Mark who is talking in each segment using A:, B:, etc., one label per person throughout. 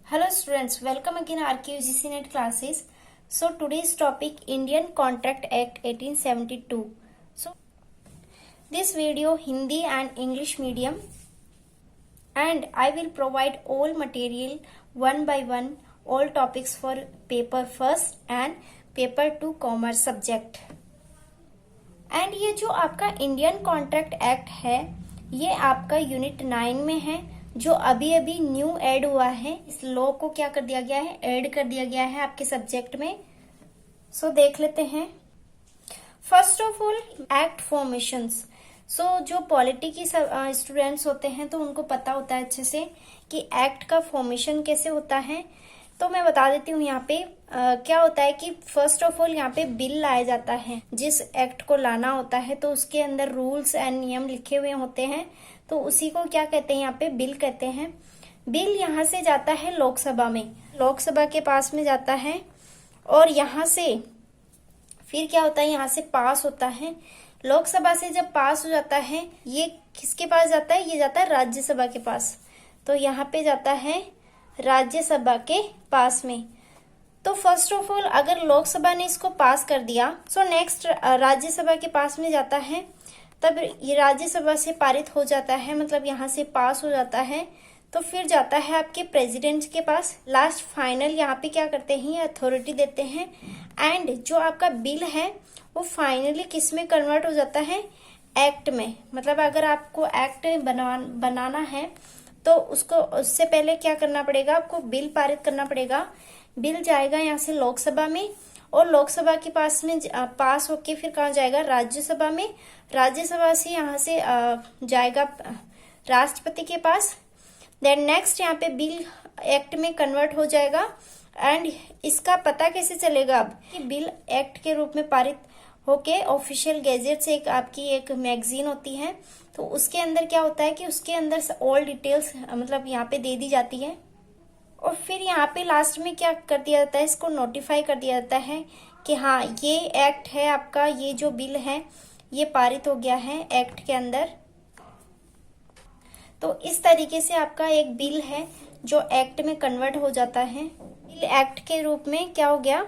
A: Hello students, welcome again RKUGC NET classes. So today's topic Indian Contract Act 1872. So this video Hindi and English medium, and I will provide all material one by one, all topics for paper first and paper 2 commerce subject. And ये जो आपका Indian contract act है ये आपका unit 9 में है, जो अभी अभी न्यू ऐड हुआ है। इस लॉ को क्या कर दिया गया है, ऐड कर दिया गया है आपके सब्जेक्ट में। सो देख लेते हैं। First of all act formations. So जो पॉलिटी की स्टूडेंट्स होते हैं तो उनको पता होता है अच्छे से कि एक्ट का फॉर्मेशन कैसे होता है। तो मैं बता देती हूँ यहाँ पे क्या होता है कि फर्स्ट ऑफ ऑल यहाँ पे बिल लाया जाता है। जिस एक्ट को लाना होता है तो उसके अंदर रूल्स एंड नियम लिखे हुए होते हैं, तो उसी को क्या कहते हैं, यहाँ पे बिल कहते हैं। बिल यहाँ से जाता है लोकसभा में, लोकसभा के पास में जाता है, और यहाँ से फिर क्या होता है, यहाँ से पास होता है। लोकसभा से जब पास हो जाता है ये किसके पास जाता है, ये जाता है राज्यसभा के पास। तो यहाँ पे जाता है राज्यसभा के पास में। तो फर्स्ट ऑफ ऑल अगर लोकसभा ने इसको पास कर दिया, सो नेक्स्ट राज्यसभा के पास में जाता है, तब ये राज्यसभा से पारित हो जाता है, मतलब यहाँ से पास हो जाता है, तो फिर जाता है आपके प्रेसिडेंट के पास। लास्ट फाइनल यहाँ पे क्या करते हैं, ये अथॉरिटी देते हैं। एंड जो आपका बिल है वो फाइनली किस में कन्वर्ट हो जाता है, एक्ट में। मतलब अगर आपको एक्ट बनाना है तो उसको उससे पहले क्या करना पड़ेगा, आपको बिल पारित करना पड़ेगा। बिल जाएगा यहाँ से लोकसभा में, और लोकसभा के पास में पास होके फिर कहाँ जाएगा, राज्यसभा में। राज्यसभा से यहाँ से जाएगा राष्ट्रपति के पास। देन नेक्स्ट यहाँ पे बिल एक्ट में कन्वर्ट हो जाएगा। एंड इसका पता कैसे चलेगा अब कि बिल एक्ट के रूप में पारित होके ऑफिशियल गैजेट से आपकी एक मैगजीन होती है, तो उसके अंदर क्या होता है कि उसके अंदर ऑल डिटेल्स मतलब यहाँ पे दे दी जाती है। और फिर यहाँ पे लास्ट में क्या कर दिया जाता है, इसको नोटिफाई कर दिया जाता है कि हाँ ये एक्ट है आपका, ये जो बिल है ये पारित हो गया है एक्ट के अंदर। तो इस तरीके से आपका एक बिल है जो एक्ट में कन्वर्ट हो जाता है। बिल एक्ट के रूप में क्या हो गया,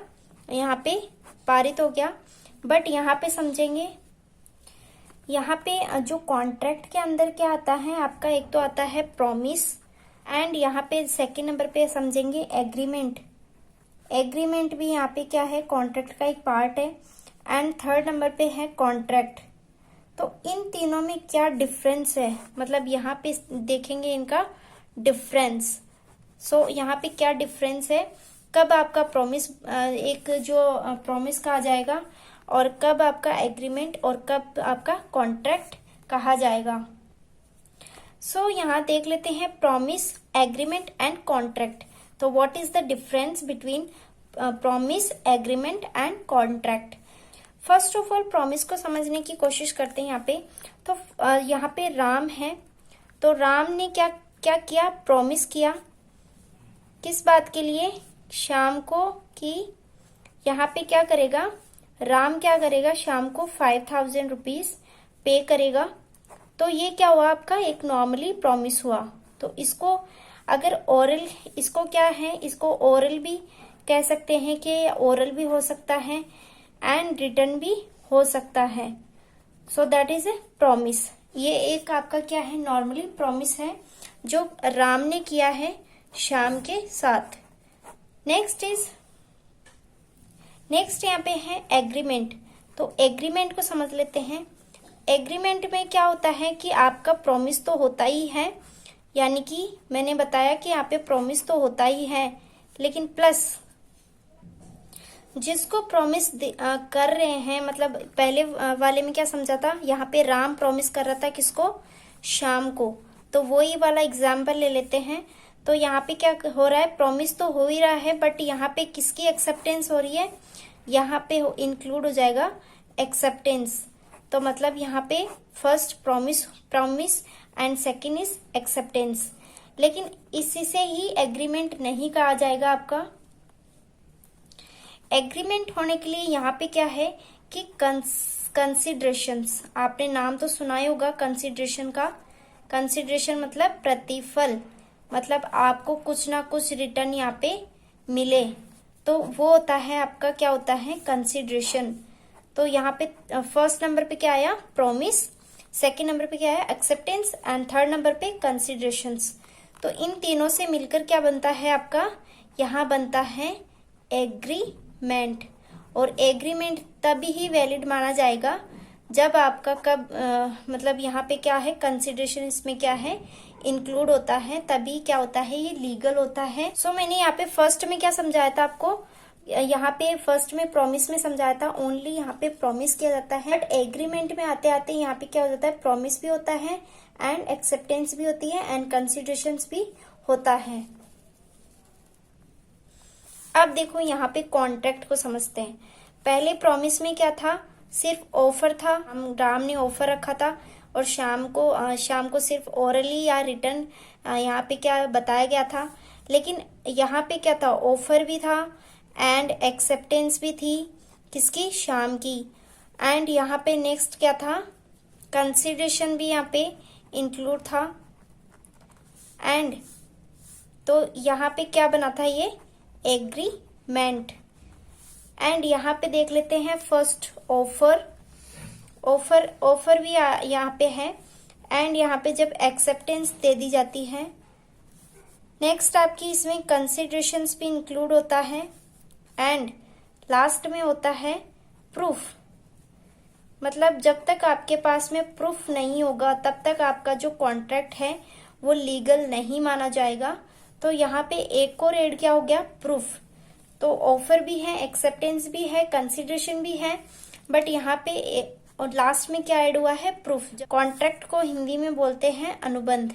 A: यहाँ पे पारित हो गया। बट यहाँ पे समझेंगे, यहाँ पे जो कॉन्ट्रैक्ट के अंदर क्या आता है आपका, एक तो आता है प्रॉमिस, एंड यहाँ पे सेकेंड नंबर पे समझेंगे एग्रीमेंट। एग्रीमेंट भी यहाँ पे क्या है, कॉन्ट्रैक्ट का एक पार्ट है। एंड थर्ड नंबर पे है कॉन्ट्रैक्ट। तो इन तीनों में क्या डिफरेंस है, मतलब यहाँ पे देखेंगे इनका डिफरेंस। सो यहाँ पे क्या डिफरेंस है, कब आपका प्रॉमिस एक जो प्रॉमिस कहा जाएगा, और कब आपका एग्रीमेंट और कब आपका कॉन्ट्रैक्ट कहा जाएगा। सो यहाँ देख लेते हैं प्रॉमिस, एग्रीमेंट एंड कॉन्ट्रैक्ट। तो what is the difference between promise, agreement and contract. First of all promise को समझने की कोशिश करते हैं यहाँ पे। तो यहाँ पे राम है, तो राम ने क्या क्या किया, प्रॉमिस किया। किस बात के लिए, शाम को, कि यहाँ पे क्या करेगा, राम क्या करेगा, शाम को 5000 रुपीज पे करेगा। तो ये क्या हुआ आपका, एक नॉर्मली प्रॉमिस हुआ। तो इसको अगर ओरल, इसको क्या है, इसको ओरल भी कह सकते हैं कि ओरल भी हो सकता है एंड रिटर्न भी हो सकता है। So that is a promise. ये एक आपका क्या है, नॉर्मली प्रॉमिस है जो राम ने किया है शाम के साथ। नेक्स्ट यहाँ पे है एग्रीमेंट। तो एग्रीमेंट को समझ लेते हैं। एग्रीमेंट में क्या होता है कि आपका प्रॉमिस तो होता ही है, यानी कि मैंने बताया कि यहाँ पे प्रॉमिस तो होता ही है, लेकिन प्लस जिसको प्रॉमिस कर रहे हैं, मतलब पहले वाले में क्या समझा था, यहाँ पे राम प्रॉमिस कर रहा था किसको, शाम को। तो वही वाला एग्जाम्पल ले लेते हैं। तो यहाँ पे क्या हो रहा है, प्रॉमिस तो हो ही रहा है, बट यहाँ पे किसकी एक्सेप्टेंस हो रही है, यहाँ पे इंक्लूड हो जाएगा एक्सेप्टेंस। तो मतलब यहाँ पे first promise and second is acceptance. लेकिन इसी से ही एग्रीमेंट नहीं कहा जाएगा आपका। एग्रीमेंट होने के लिए यहाँ पे क्या है कि कंसिडरेशंस, आपने नाम तो सुना ही होगा कंसिडरेशन का। कंसिडरेशन मतलब प्रतिफल। मतलब आपको कुछ ना कुछ रिटर्न यहाँ पे मिले, तो वो होता है आपका, क्या होता है, कंसिडरेशन। तो यहाँ पे फर्स्ट नंबर पे क्या आया, प्रॉमिस, सेकंड नंबर पे क्या आया, एक्सेप्टेंस, एंड थर्ड नंबर पे कंसिडरेशंस। तो इन तीनों से मिलकर क्या बनता है आपका, यहाँ बनता है एग्रीमेंट। और एग्रीमेंट तभी ही वैलिड माना जाएगा जब आपका कब मतलब यहाँ पे क्या है, कंसिडरेशन इसमें क्या है, इंक्लूड होता है, तभी क्या होता है, ये लीगल होता है। सो मैंने यहाँ पे फर्स्ट में क्या समझाया था आपको, यहाँ पे फर्स्ट में प्रॉमिस में समझाया था, ओनली यहाँ पे प्रॉमिस किया जाता है। बट एग्रीमेंट में आते आते यहाँ पे क्या हो जाता है, प्रॉमिस भी होता है एंड एक्सेप्टेंस भी होती है एंड कंसिडरेशन भी होता है। अब देखो यहाँ पे कॉन्ट्रैक्ट को समझते हैं। पहले प्रॉमिस में क्या था, सिर्फ ऑफर था, हम राम ने ऑफर रखा था, और शाम को सिर्फ ओरली या रिटर्न यहाँ पे क्या बताया गया था। लेकिन यहाँ पे क्या था, ऑफर भी था एंड एक्सेप्टेंस भी थी, किसकी, शाम की। एंड यहाँ पे नेक्स्ट क्या था, कंसिडरेशन भी यहाँ पे इंक्लूड था। एंड तो यहाँ पे क्या बना था, ये एग्रीमेंट। एंड यहाँ पे देख लेते हैं फर्स्ट ऑफर भी यहाँ पे है। एंड यहाँ पे जब एक्सेप्टेंस दे दी जाती है, नेक्स्ट आपकी इसमें कंसिडरेशंस भी इंक्लूड होता है, एंड लास्ट में होता है प्रूफ। मतलब जब तक आपके पास में प्रूफ नहीं होगा तब तक आपका जो कॉन्ट्रैक्ट है वो लीगल नहीं माना जाएगा। तो यहाँ पे एक और ऐड क्या हो गया, प्रूफ। तो ऑफर भी है, एक्सेप्टेंस भी है, कंसिडरेशन भी है, बट यहाँ पे और लास्ट में क्या ऐड हुआ है, प्रूफ। कॉन्ट्रैक्ट को हिंदी में बोलते हैं अनुबंध।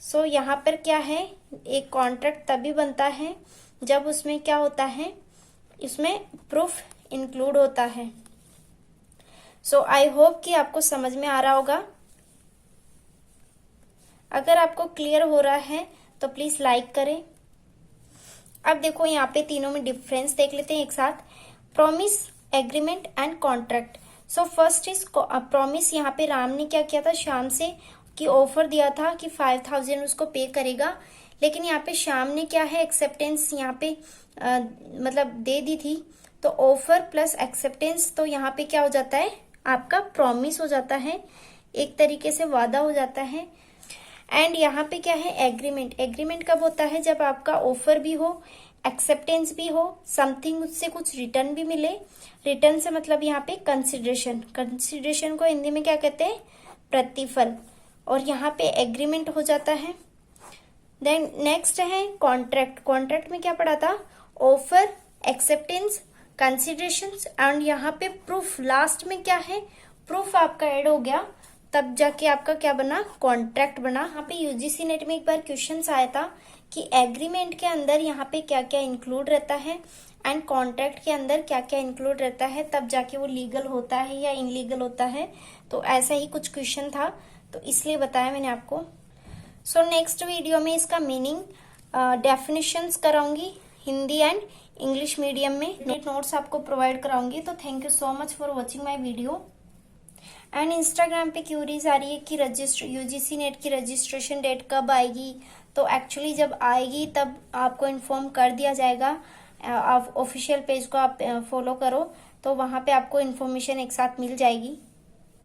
A: सो यहाँ पर क्या है, एक कॉन्ट्रैक्ट तभी बनता है जब उसमें क्या होता है, इसमें प्रूफ इंक्लूड होता है। सो आई होप कि आपको समझ में आ रहा होगा। अगर आपको क्लियर हो रहा है तो प्लीज लाइक करें। अब देखो यहाँ पे तीनों में डिफरेंस देख लेते हैं एक साथ, promise, agreement and contract. So first is promise. यहाँ पे राम ने क्या किया था, शाम से कि ऑफर दिया था कि 5000 उसको पे करेगा। लेकिन यहाँ पे शाम ने क्या है, एक्सेप्टेंस यहाँ पे मतलब दे दी थी। तो ऑफर प्लस एक्सेप्टेंस, तो यहाँ पे क्या हो जाता है, आपका प्रॉमिस हो जाता है, एक तरीके से वादा हो जाता है। एंड यहाँ पे क्या है, एग्रीमेंट। एग्रीमेंट कब होता है, जब आपका ऑफर भी हो, एक्सेप्टेंस भी हो, समथिंग उससे कुछ रिटर्न भी मिले। रिटर्न से मतलब यहाँ पे कंसिडरेशन। कंसिडरेशन को हिंदी में क्या कहते हैं, प्रतिफल। और यहाँ पे एग्रीमेंट हो जाता है। देन नेक्स्ट है कॉन्ट्रैक्ट। कॉन्ट्रैक्ट में क्या पढ़ा था, ऑफर, एक्सेप्टेंस, कंसिडरेशन एंड यहाँ पे प्रूफ। लास्ट में क्या है, प्रूफ आपका ऐड हो गया, तब जाके आपका क्या बना, कॉन्ट्रैक्ट बना। यहाँ पे यूजीसी नेट में एक बार क्वेश्चन आया था कि एग्रीमेंट के अंदर यहाँ पे क्या क्या इंक्लूड रहता है एंड कॉन्ट्रैक्ट के अंदर क्या क्या इंक्लूड रहता है, तब जाके वो लीगल होता है या इनलीगल होता है। तो ऐसा ही कुछ क्वेश्चन था, तो इसलिए बताया मैंने आपको। सो नेक्स्ट वीडियो में इसका मीनिंग, डेफिनेशंस कराऊंगी हिंदी एंड इंग्लिश मीडियम में, नोट्स आपको प्रोवाइड कराऊंगी। तो thank you so much for watching my video. And Instagram पे क्यूरीज आ रही है कि यूजीसी नेट की रजिस्ट्रेशन डेट कब आएगी। तो एक्चुअली जब आएगी तब आपको इन्फॉर्म कर दिया जाएगा। आप ऑफिशियल पेज को आप फॉलो करो, तो वहां पे आपको इन्फॉर्मेशन एक साथ मिल जाएगी।